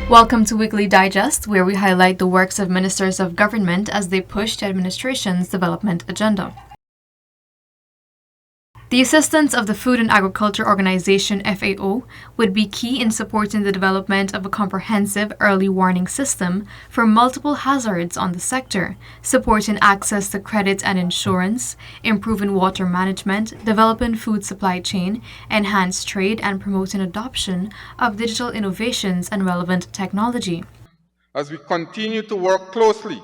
Welcome to Weekly Digest, where we highlight the works of ministers of government as they push the administration's development agenda. The assistance of the Food and Agriculture Organization (FAO) would be key in supporting the development of a comprehensive early warning system for multiple hazards on the sector, supporting access to credit and insurance, improving water management, developing food supply chain, enhanced trade, and promoting adoption of digital innovations and relevant technology. As we continue to work closely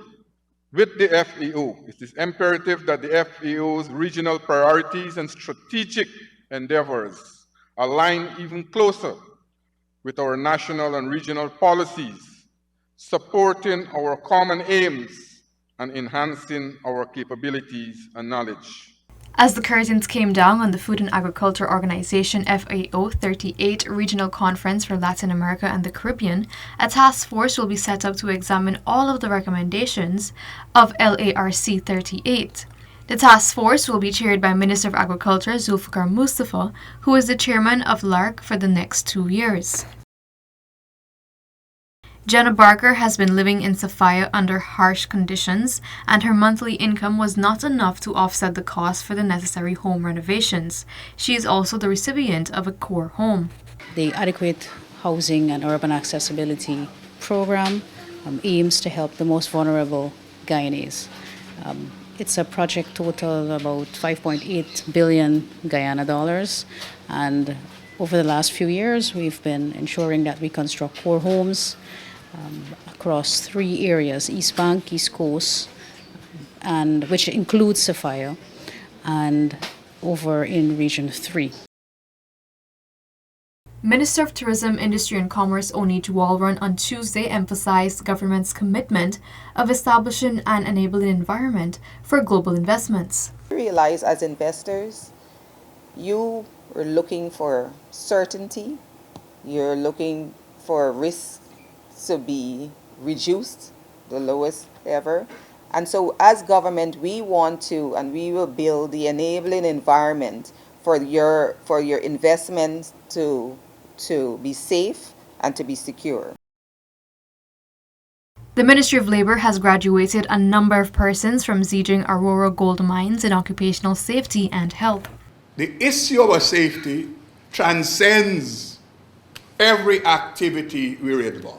with the FAO, it is imperative that the FAO's regional priorities and strategic endeavors align even closer with our national and regional policies, supporting our common aims and enhancing our capabilities and knowledge. As the curtains came down on the Food and Agriculture Organization (FAO) 38 Regional Conference for Latin America and the Caribbean, a task force will be set up to examine all of the recommendations of LARC 38. The task force will be chaired by Minister of Agriculture Zulfikar Mustafa, who is the chairman of LARC for the next 2 years. Jenna Barker has been living in Sophia under harsh conditions, and her monthly income was not enough to offset the cost for the necessary home renovations. She is also the recipient of a core home. The Adequate Housing and Urban Accessibility Program aims to help the most vulnerable Guyanese. It's a project total of about 5.8 billion Guyana dollars, and over the last few years we've been ensuring that we construct core homes across 3 areas: East Bank, East Coast, and which includes Sophia, and over in Region 3. Minister of Tourism, Industry and Commerce Onij Walron on Tuesday emphasized the government's commitment of establishing an enabling environment for global investments. Realize as investors, you are looking for certainty, you're looking for risks to be reduced, the lowest ever. And so as government, we want to, and we will build the enabling environment for your investments to be safe and to be secure. The Ministry of Labor has graduated a number of persons from Zijing Aurora Gold Mines in occupational safety and health. The issue of safety transcends every activity we're involved in.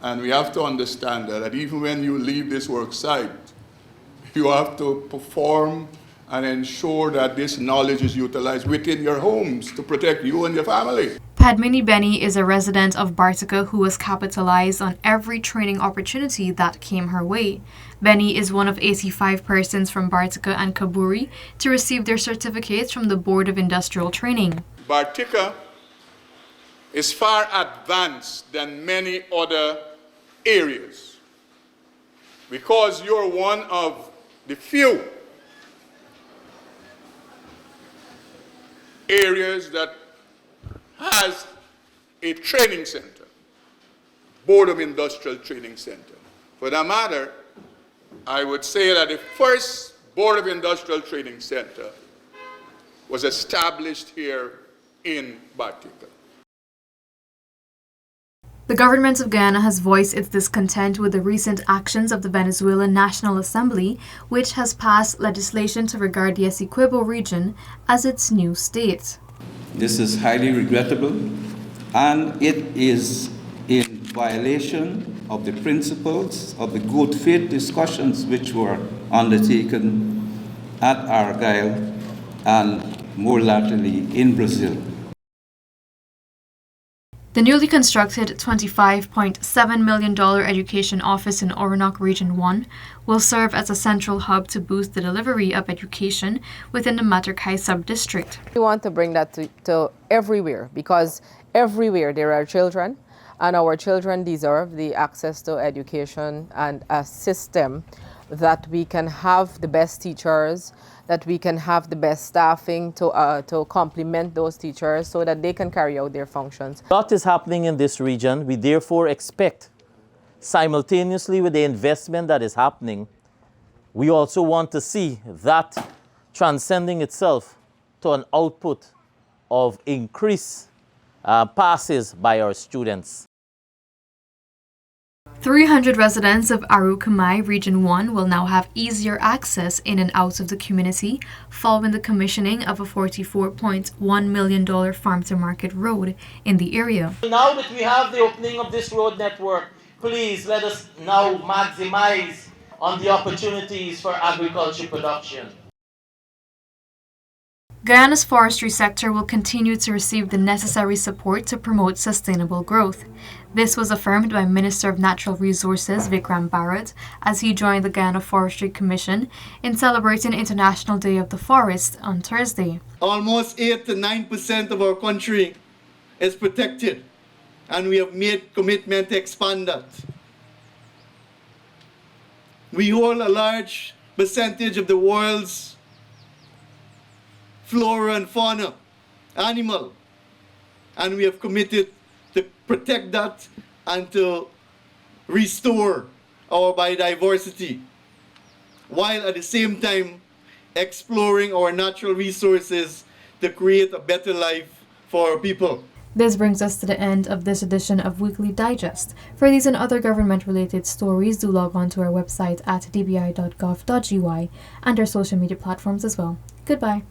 And we have to understand that even when you leave this work site, you have to perform and ensure that this knowledge is utilized within your homes to protect you and your family. Padmini Benny is a resident of Bartica who has capitalized on every training opportunity that came her way. Benny is one of 85 persons from Bartica and Kaburi to receive their certificates from the Board of Industrial Training. Bartica is far advanced than many other areas because you're one of the few areas that has a training center, Board of Industrial Training Center. For that matter, I would say that the first Board of Industrial Training Center was established here in Bartica. The government of Guyana has voiced its discontent with the recent actions of the Venezuelan National Assembly, which has passed legislation to regard the Essequibo region as its new state. This is highly regrettable, and it is in violation of the principles of the good faith discussions which were undertaken at Argyle and more latterly in Brazil. The newly constructed $25.7 million education office in Orinoco Region 1 will serve as a central hub to boost the delivery of education within the Matakai sub-district. We want to bring that to everywhere, because everywhere there are children, and our children deserve the access to education and a system that we can have the best teachers, that we can have the best staffing to complement those teachers so that they can carry out their functions. A lot is happening in this region. We therefore expect, simultaneously with the investment that is happening, we also want to see that transcending itself to an output of increased passes by our students. 300 residents of Arukamai Region 1 will now have easier access in and out of the community following the commissioning of a $44.1 million farm-to-market road in the area. Now that we have the opening of this road network, please let us now maximize on the opportunities for agriculture production. Guyana's forestry sector will continue to receive the necessary support to promote sustainable growth. This was affirmed by Minister of Natural Resources Vikram Bharat as he joined the Guyana Forestry Commission in celebrating International Day of the Forest on Thursday. Almost 8 to 9% of our country is protected, and we have made commitment to expand that. We hold a large percentage of the world's flora and fauna, animal, and we have committed to protect that and to restore our biodiversity, while at the same time exploring our natural resources to create a better life for our people. This brings us to the end of this edition of Weekly Digest. For these and other government-related stories, do log on to our website at dbi.gov.gy and our social media platforms as well. Goodbye.